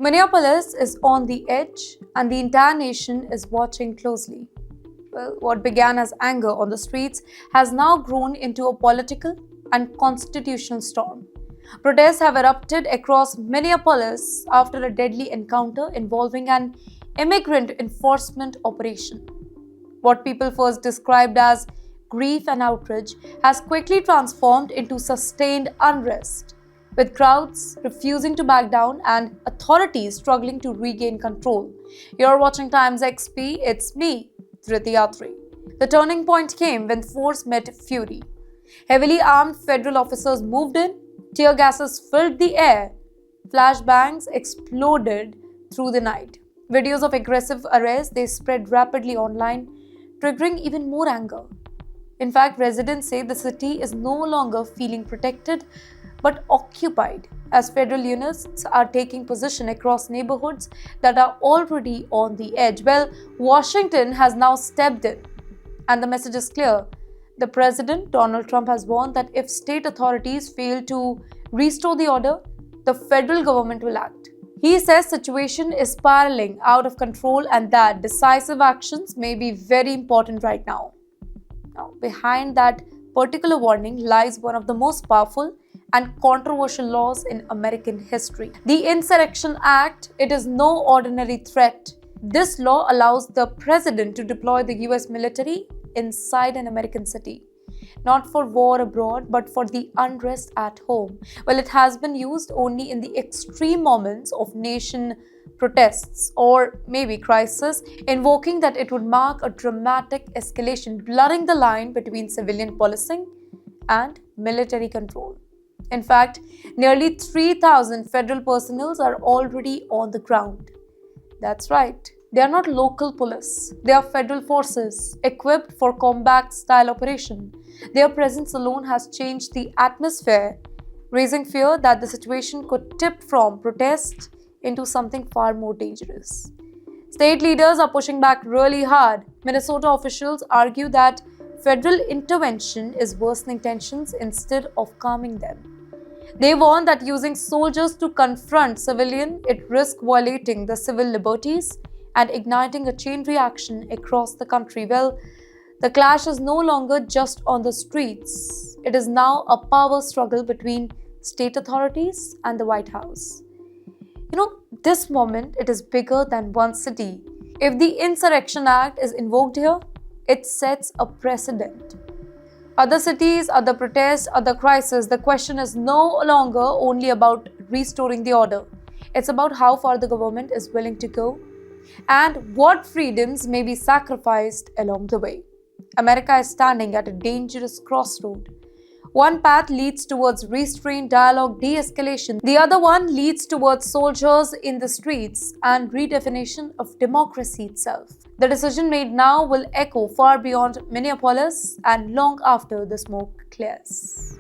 Minneapolis is on the edge, and the entire nation is watching closely. Well, what began as anger on the streets has now grown into a political and constitutional storm. Protests have erupted across Minneapolis after a deadly encounter involving an immigrant enforcement operation. What people first described as grief and outrage has quickly transformed into sustained unrest, with crowds refusing to back down and authorities struggling to regain control. You're watching TimesXP, it's me, Dhritiyatri. The turning point came when force met fury. Heavily armed federal officers moved in, tear gases filled the air, flashbangs exploded through the night. Videos of aggressive arrests they spread rapidly online, triggering even more anger. In fact, residents say the city is no longer feeling protected but occupied as federal units are taking position across neighborhoods that are already on the edge. Well, Washington has now stepped in, and the message is clear. The president, Donald Trump, has warned that if state authorities fail to restore the order, the federal government will act. He says the situation is spiraling out of control and that decisive actions may be very important right now. Now, behind that particular warning lies one of the most powerful and controversial laws in American history. The Insurrection Act, it is no ordinary threat. This law allows the president to deploy the US military inside an American city, not for war abroad, but for the unrest at home. Well, it has been used only in the extreme moments of nation protests or maybe crisis, invoking that it would mark a dramatic escalation, blurring the line between civilian policing and military control. In fact, nearly 3,000 federal personnel are already on the ground. That's right. They are not local police. They are federal forces equipped for combat-style operation. Their presence alone has changed the atmosphere, raising fear that the situation could tip from protest into something far more dangerous. State leaders are pushing back really hard. Minnesota officials argue that federal intervention is worsening tensions instead of calming them. They warn that using soldiers to confront civilians, it risks violating the civil liberties and igniting a chain reaction across the country. Well, the clash is no longer just on the streets. It is now a power struggle between state authorities and the White House. This moment, it is bigger than one city. If the Insurrection Act is invoked here, it sets a precedent. Other cities, other protests, other crises, the question is no longer only about restoring the order. It's about how far the government is willing to go and what freedoms may be sacrificed along the way. America is standing at a dangerous crossroad. One path leads towards restraint, dialogue, de-escalation. The other one leads towards soldiers in the streets and redefinition of democracy itself. The decision made now will echo far beyond Minneapolis and long after the smoke clears.